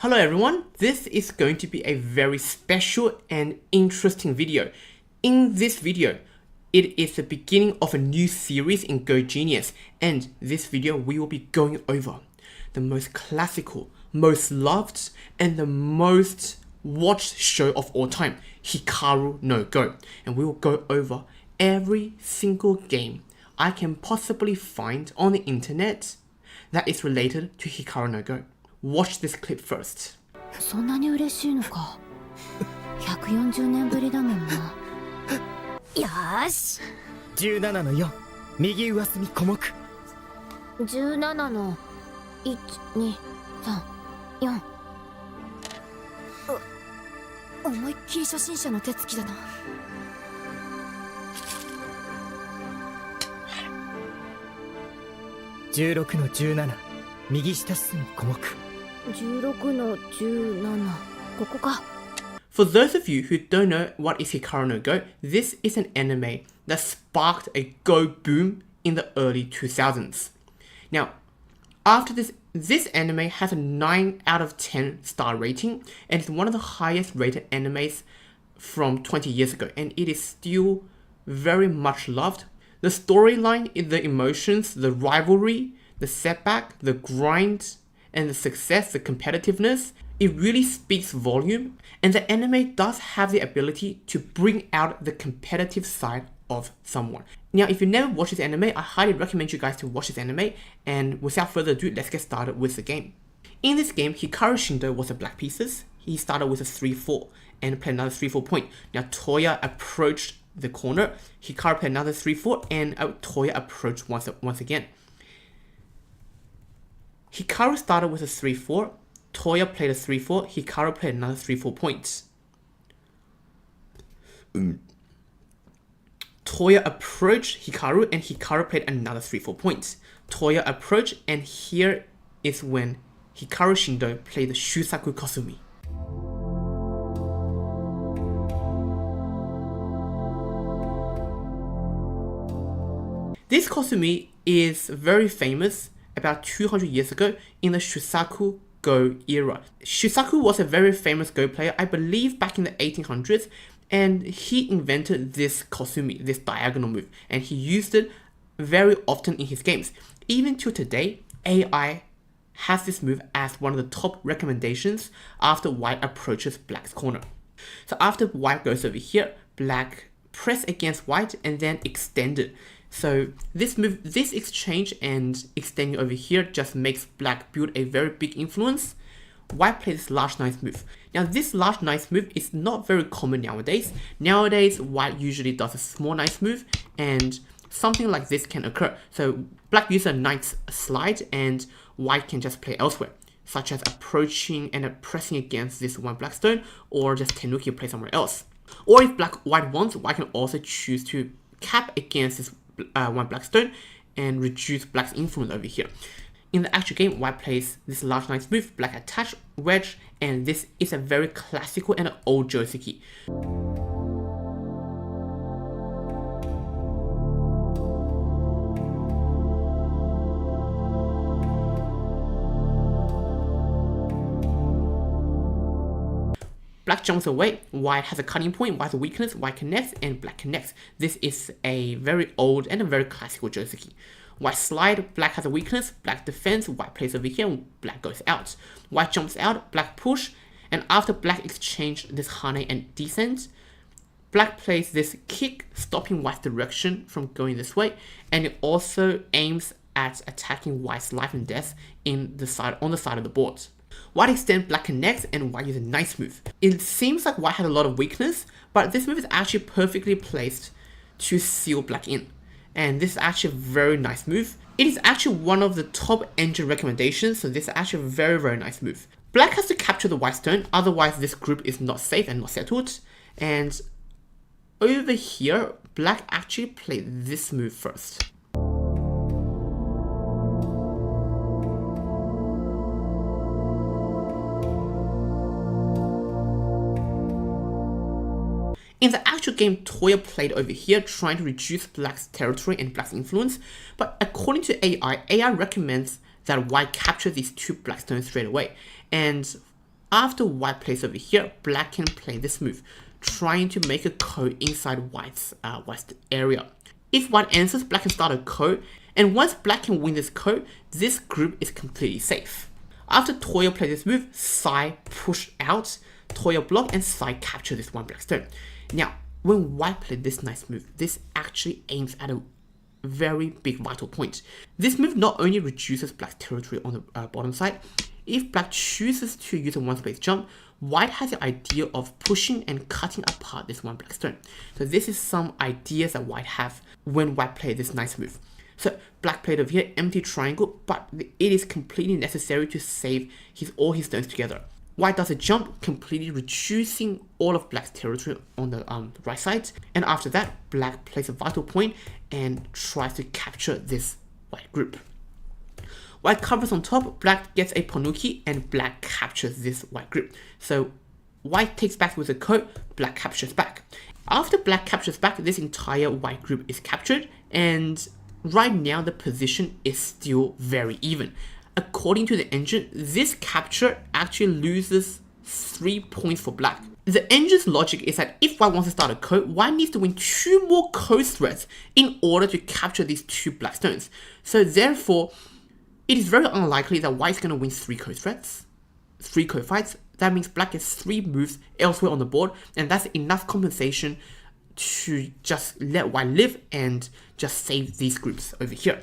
Hello everyone, this is going to be a very special and interesting video. In this video, it is the beginning of a new series in Go Genius, and this video we will be going over the most classical, most loved, and the most watched show of all time, Hikaru No Go. And we will go over every single game I can possibly find on the internet that is related to Hikaru No Go. Watch this clip first. そんなに嬉しいのか。140年ぶりだもんな。よーし。17の4、右上隅小目。17の1、2、3、4。思いっきり初心者の手つきだな。16の17、右下隅小目。16の17、ここか。For those of you who don't know what is Hikaru No Go, this is an anime that sparked a Go boom in the early 2000s. Now, after this anime has a 9 out of 10 star rating and is one of the highest rated animes from 20 years ago, and it is still very much loved. The storyline, the emotions, the rivalry, the setback, the grind, and the success, the competitiveness, it really speaks volume, and the anime does have the ability to bring out the competitive side of someone. Now, if you never watched this anime, I highly recommend you guys to watch this anime, and without further ado, let's get started with the game. In this game, Hikaru Shindou was a black pieces. He started with a 3-4 and played another 3-4 point. Now, Touya approached the corner, Hikaru played another 3-4, and Touya approached once again. Hikaru started with a 3-4, Touya played a 3-4, Hikaru played another 3-4 points. Touya approached Hikaru and Hikaru played another 3-4 points. Touya approached, and here is when Hikaru Shindou played the Shusaku Kosumi. This Kosumi is very famous about 200 years ago in the Shusaku Go era. Shusaku was a very famous Go player, I believe back in the 1800s, and he invented this Kosumi, this diagonal move, and he used it very often in his games. Even to today, AI has this move as one of the top recommendations after white approaches black's corner. So after white goes over here, black press against white and then extend it. So this move, this exchange and extending over here just makes black build a very big influence. White plays this large nice move. Now this large nice move is not very common nowadays. Nowadays, white usually does a small nice move and something like this can occur. So black uses a nice slide and white can just play elsewhere, such as approaching and pressing against this one black stone, or just tenuki play somewhere else. Or if white wants, white can also choose to cap against this one black stone and reduce black's influence over here. In the actual game, white plays this large nice move, black attach, wedge, and this is a very classical and old joseki. Black jumps away, white has a cutting point, white has a weakness, white connects, and black connects. This is a very old and a very classical joseki. White slide, black has a weakness, black defends, white plays over here, and black goes out. White jumps out, black push, and after black exchange this hane and descent, black plays this kick, stopping white's direction from going this way, and it also aims at attacking white's life and death on the side of the board. White extend, black connects, and white uses a nice move. It seems like white had a lot of weakness, but this move is actually perfectly placed to seal black in. And this is actually a very nice move. It is actually one of the top engine recommendations, so this is actually a very, very nice move. Black has to capture the white stone, otherwise this group is not safe and not settled. And over here, black actually played this move first. In the actual game, Touya played over here, trying to reduce black's territory and black's influence, but according to AI recommends that white capture these two black stones straight away. And after white plays over here, black can play this move, trying to make a ko inside white's area. If white answers, black can start a ko, and once black can win this ko, this group is completely safe. After Touya plays this move, Sai push out, Touya block, and Sai capture this one black stone. Now, when white played this nice move, this actually aims at a very big vital point. This move not only reduces black's territory on the bottom side, if black chooses to use a one space jump, white has the idea of pushing and cutting apart this one black stone. So this is some ideas that white have when white played this nice move. So black played over here, empty triangle, but it is completely necessary to save all his stones together. White does a jump, completely reducing all of black's territory on the right side. And after that, black plays a vital point and tries to capture this white group. White covers on top, black gets a Ponuki, and black captures this white group. So white takes back with a ko, black captures back. After black captures back, this entire white group is captured, and right now the position is still very even. According to the engine, this capture actually loses 3 points for black. The engine's logic is that if white wants to start a ko, white needs to win 2 more ko threads in order to capture these 2 black stones. So therefore, it is very unlikely that white's going to win 3 ko threads, 3 ko fights. That means black gets 3 moves elsewhere on the board, and that's enough compensation to just let white live and just save these groups over here.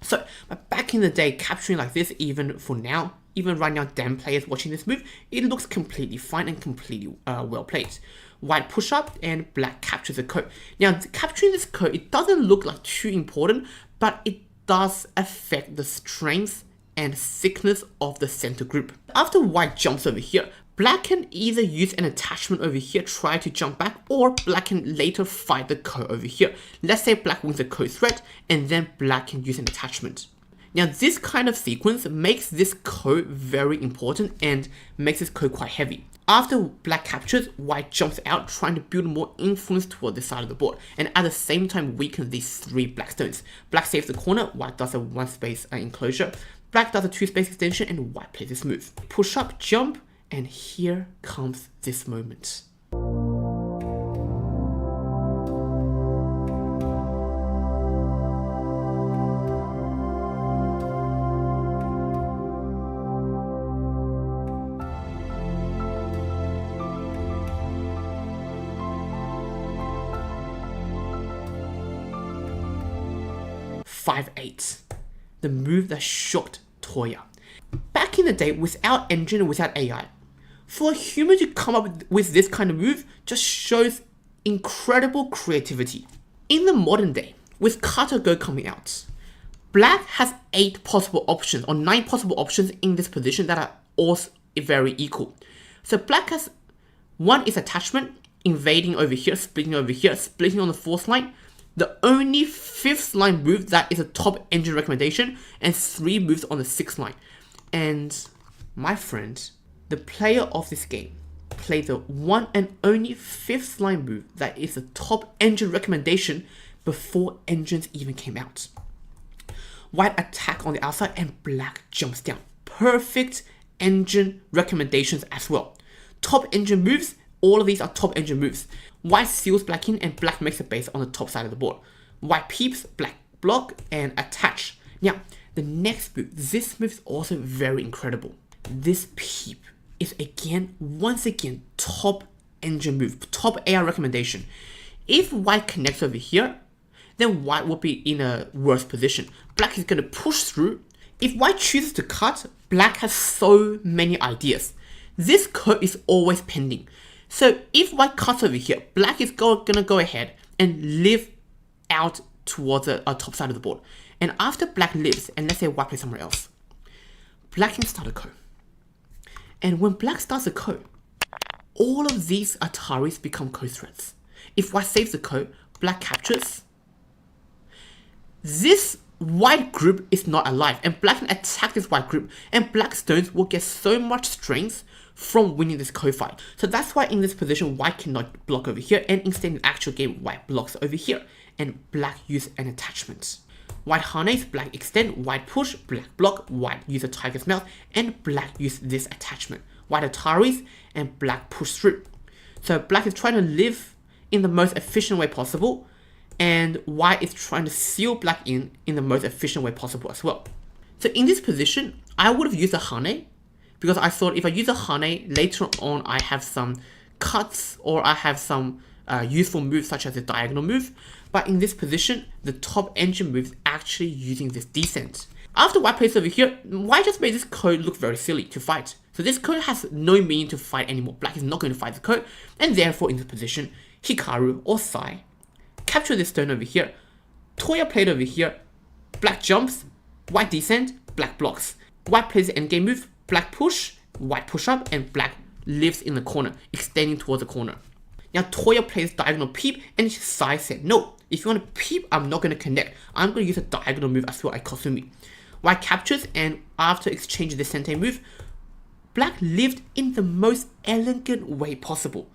So, but back in the day, capturing like this, even for now, even right now, damn players watching this move, it looks completely fine and completely well played. White push up and black captures a ko. Now, capturing this ko, it doesn't look like too important, but it does affect the strength and thickness of the center group. After white jumps over here, black can either use an attachment over here, try to jump back, or black can later fight the ko over here. Let's say black wins the ko threat, and then black can use an attachment. Now this kind of sequence makes this ko very important and makes this ko quite heavy. After black captures, white jumps out, trying to build more influence toward this side of the board, and at the same time weaken these 3 black stones. Black saves the corner, white does a 1 space enclosure, black does a 2 space extension, and white plays this move. Push up, jump, and here comes this moment. (5-8), the move that shocked Touya. Back in the day, without engine and without AI, for a human to come up with this kind of move just shows incredible creativity. In the modern day, with Kata Go coming out, black has 8 possible options or 9 possible options in this position that are all very equal. So black has 1 is attachment, invading over here, splitting on the 4th line. The only 5th line move that is a top engine recommendation, and 3 moves on the 6th line. And my friend, the player of this game, played the one and only 5th line move that is a top engine recommendation before engines even came out. White attack on the outside and black jumps down. Perfect engine recommendations as well. Top engine moves, all of these are top engine moves. White seals black in and black makes a base on the top side of the board. White peeps, black block, and attach. Now, the next move, this move is also very incredible. This peep is once again, top engine move, top AI recommendation. If white connects over here, then white will be in a worse position. Black is going to push through. If white chooses to cut, black has so many ideas. This ko is always pending. So if white cuts over here, black is going to go ahead and live out towards the top side of the board. And after black lives, and let's say white plays somewhere else, black can start a ko. And when black starts a ko, all of these Ataris become ko threats. If white saves the ko, black captures. This white group is not alive, and black can attack this white group, and black stones will get so much strength from winning this ko fight. So that's why in this position, white cannot block over here, and instead in the actual game, white blocks over here, and black use an attachment. White harness, black extend, white push, black block, white use a tiger's mouth, and black use this attachment. white Ataris, and black push through. So black is trying to live in the most efficient way possible, and white is trying to seal black in the most efficient way possible as well. So in this position, I would have used a Hane, because I thought if I use a Hane, later on I have some cuts or I have some useful moves such as a diagonal move. But in this position, the top engine move is actually using this descent. After white plays over here, white just made this code look very silly to fight. So this code has no meaning to fight anymore. Black is not going to fight the code, and therefore in this position, Hikaru or Sai capture this stone over here. Touya played over here, black jumps, white descent, black blocks. White plays the endgame move, black push, white push up, and black lives in the corner, extending towards the corner. Now Touya plays diagonal peep, and Sai said, no, if you want to peep, I'm not going to connect. I'm going to use a diagonal move as well, Ikosumi. White captures, and after exchanging the sente move, black lived in the most elegant way possible.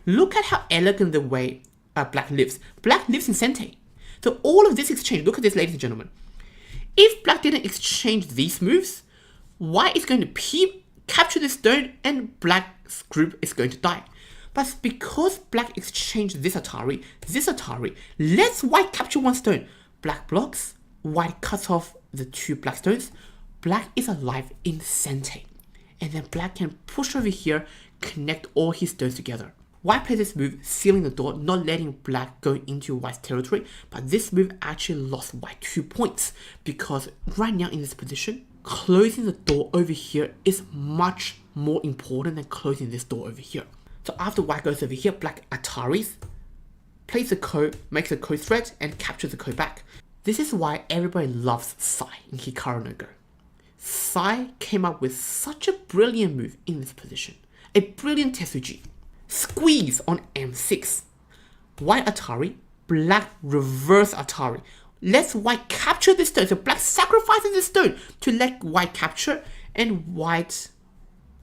Look at how elegant the way black lives. Black lives in sente. So all of this exchange, look at this, ladies and gentlemen. If black didn't exchange these moves, white is going to peep, capture this stone, and black's group is going to die. But because black exchanged this Atari lets white capture one stone. Black blocks, white cuts off the two black stones, black is alive in sente. And then black can push over here, connect all his stones together. White plays this move, sealing the door, not letting black go into white's territory, but this move actually lost white 2 points, because right now in this position, closing the door over here is much more important than closing this door over here. So after white goes over here, black Ataris, plays the code, makes a code threat, and captures the code back. This is why everybody loves Sai in Hikaru No Go. Sai came up with such a brilliant move in this position. A brilliant Tetsuji. Squeeze on M6. White Atari, black reverse Atari. Let's white capture this stone. So black sacrifices this stone to let white capture, and white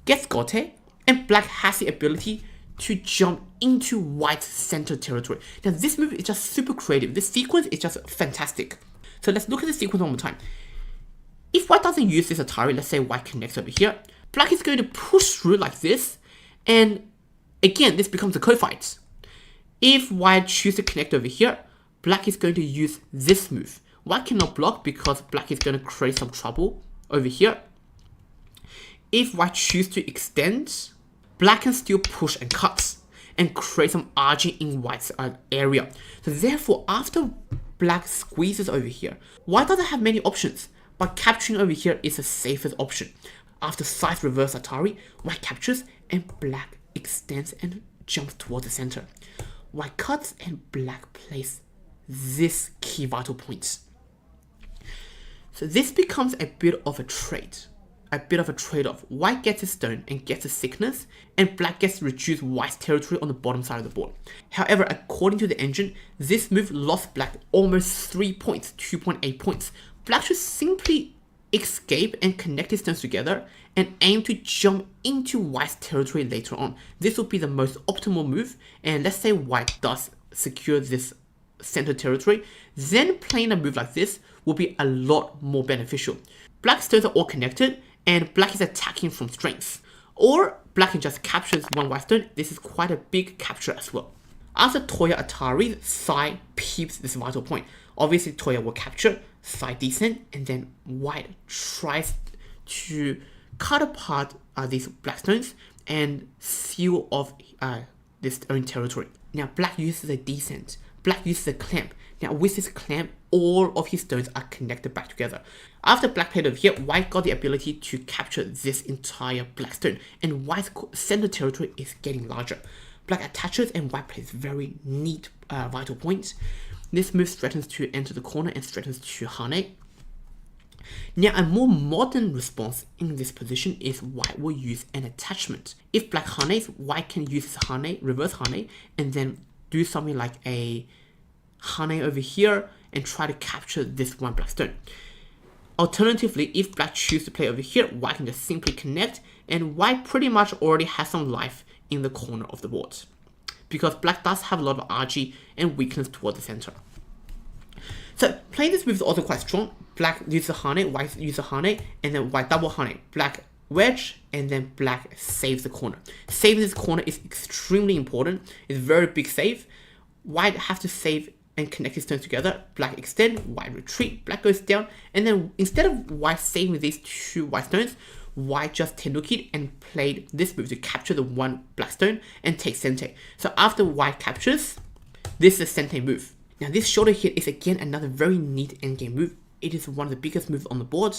gets Gote, and black has the ability to jump into white's center territory. Now this move is just super creative. This sequence is just fantastic. So let's look at the sequence one more time. If white doesn't use this Atari, let's say white connects over here, black is going to push through like this, and again, this becomes a code fight. If white chooses to connect over here, black is going to use this move. White cannot block because black is going to create some trouble over here. If white chooses to extend, black can still push and cut and create some RG in white's area. So therefore, after black squeezes over here, white doesn't have many options, but capturing over here is the safest option. After Sai's reverse Atari, white captures and black extends and jumps towards the center. White cuts and black plays this key vital point. So this becomes a bit of a trade. A bit of a trade-off. White gets a stone and gets a sickness, and black gets to reduce white's territory on the bottom side of the board. However, according to the engine, this move lost black almost 3 points, 2.8 points. Black should simply escape and connect his stones together and aim to jump into white's territory later on. This will be the most optimal move, and let's say white does secure this center territory, then playing a move like this will be a lot more beneficial. Black stones are all connected, and black is attacking from strengths. Or black can just capture one white stone. This is quite a big capture as well. After Touya Atari, Sai peeps this vital point. Obviously Touya will capture, Sai descent, and then white tries to cut apart these black stones and seal off this own territory. Now black uses a descent, black uses a clamp. Now with this clamp, all of his stones are connected back together. After black played over here, white got the ability to capture this entire black stone, and white's center territory is getting larger. Black attaches and white plays very neat vital points. This move threatens to enter the corner and threatens to Hane. Now a more modern response in this position is white will use an attachment. If black Hanes, white can use his Hane, reverse Hane, and then do something like a Hane over here and try to capture this one black stone. Alternatively, if black chooses to play over here, white can just simply connect, and white pretty much already has some life in the corner of the board, because black does have a lot of RG and weakness toward the center. So playing this move is also quite strong. Black uses Hane, white uses Hane, and then white double Hane. Black wedge, and then black saves the corner. Saving this corner is extremely important. It's a very big save. White has to save and connect his stones together. Black extend, white retreat, black goes down, and then instead of white saving these 2 white stones, white just tendoki'd and played this move to capture the 1 black stone and take sente. So after white captures, this is a sente move. Now this shoulder hit is again another very neat endgame move. It is one of the biggest moves on the board.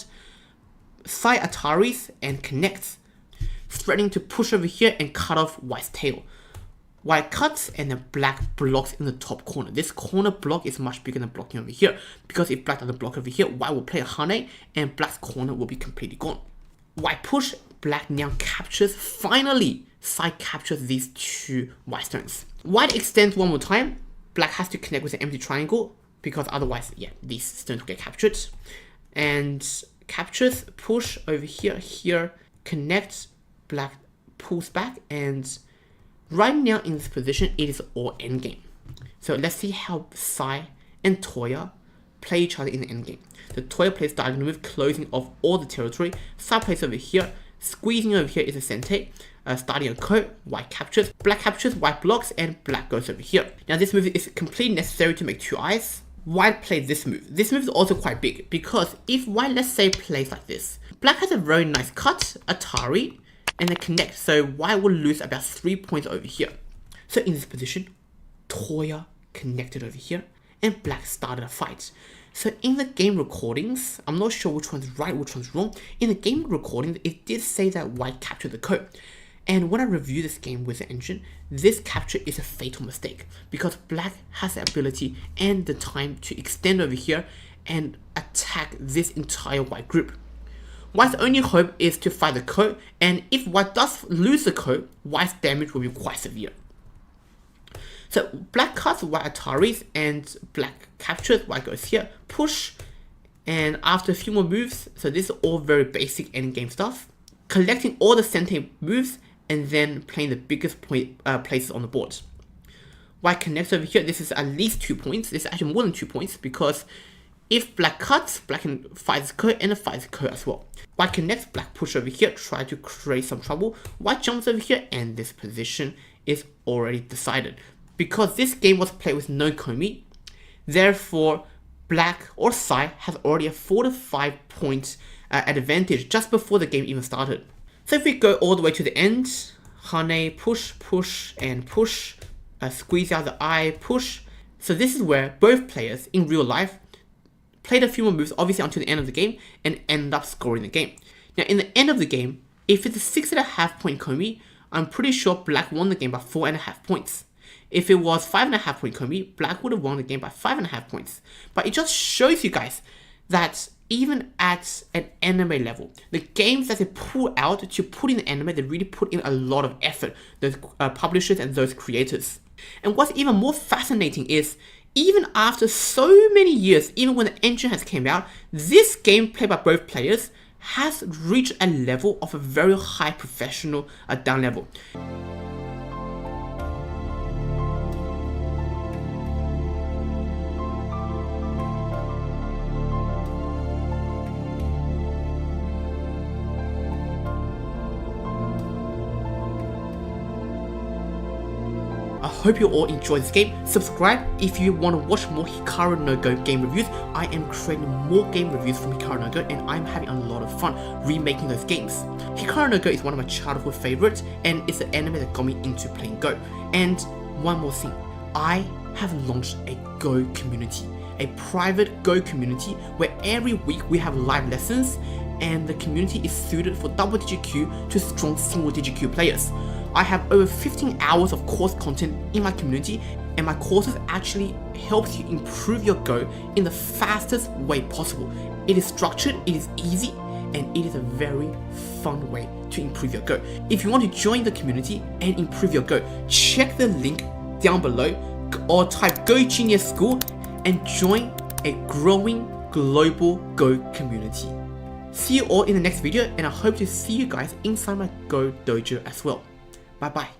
Sai Ataris and connects, threatening to push over here and cut off white's tail. White cuts and then black blocks in the top corner. This corner block is much bigger than blocking over here, because if black doesn't block over here, white will play a hane and black's corner will be completely gone. White push, black now captures, finally Sai captures these 2 white stones. White extends one more time, black has to connect with an empty triangle, because otherwise, yeah, these stones will get captured. And captures, push over here, connect, black pulls back, and right now in this position, it is all endgame. So let's see how Sai and Touya play each other in the endgame. So Touya plays diagonal move, closing off all the territory. Sai plays over here, squeezing over here is a sente. Starting a coat, white captures, black captures, white blocks, and black goes over here. Now this move is completely necessary to make 2 eyes. White plays this move. This move is also quite big, because if white, let's say, plays like this, black has a very nice cut, Atari, and then connect, so white will lose about 3 points over here. So in this position, Touya connected over here, and black started a fight. So in the game recordings, I'm not sure which one's right, which one's wrong. In the game recordings, it did say that white captured the coat. And when I review this game with the engine, this capture is a fatal mistake, because black has the ability and the time to extend over here and attack this entire white group. White's only hope is to fight the coat, and if white does lose the coat, white's damage will be quite severe. So black cuts, white Ataris, and black captures, white goes here, push, and after a few more moves, so this is all very basic endgame stuff, collecting all the sente moves, and then playing the biggest places on the board. White connects over here, this is at least 2 points, this is actually more than 2 points, because if black cuts, black can fight the coat and fight the coat as well. White connects, black push over here, try to create some trouble. White jumps over here, and this position is already decided. Because this game was played with no komi, therefore black or Sai has already a 4 to 5 point advantage just before the game even started. So if we go all the way to the end, hane, push, push, and push, squeeze out the eye, push. So this is where both players in real life played a few more moves, obviously until the end of the game, and end up scoring the game. Now in the end of the game, if it's a 6.5 point komi, I'm pretty sure black won the game by 4.5 points. If it was 5.5 point komi, black would have won the game by 5.5 points. But it just shows you guys that even at an anime level, the games that they pull out to put in the anime, they really put in a lot of effort, those publishers and those creators. And what's even more fascinating is, even after so many years, even when the engine has came out, this game played by both players has reached a level of a very high professional down level. I hope you all enjoyed this game. Subscribe if you want to watch more Hikaru No Go game reviews. I am creating more game reviews from Hikaru No Go, and I'm having a lot of fun remaking those games. Hikaru No Go is one of my childhood favorites, and it's the anime that got me into playing Go. And one more thing, I have launched a Go community, a private Go community where every week we have live lessons, and the community is suited for double digit Q to strong single digit Q players. I have over 15 hours of course content in my community, and my courses actually helps you improve your Go in the fastest way possible. It is structured, it is easy, and it is a very fun way to improve your Go. If you want to join the community and improve your Go, check the link down below or type Go Genius School and join a growing global Go community. See you all in the next video, and I hope to see you guys inside my Go dojo as well. Bye bye.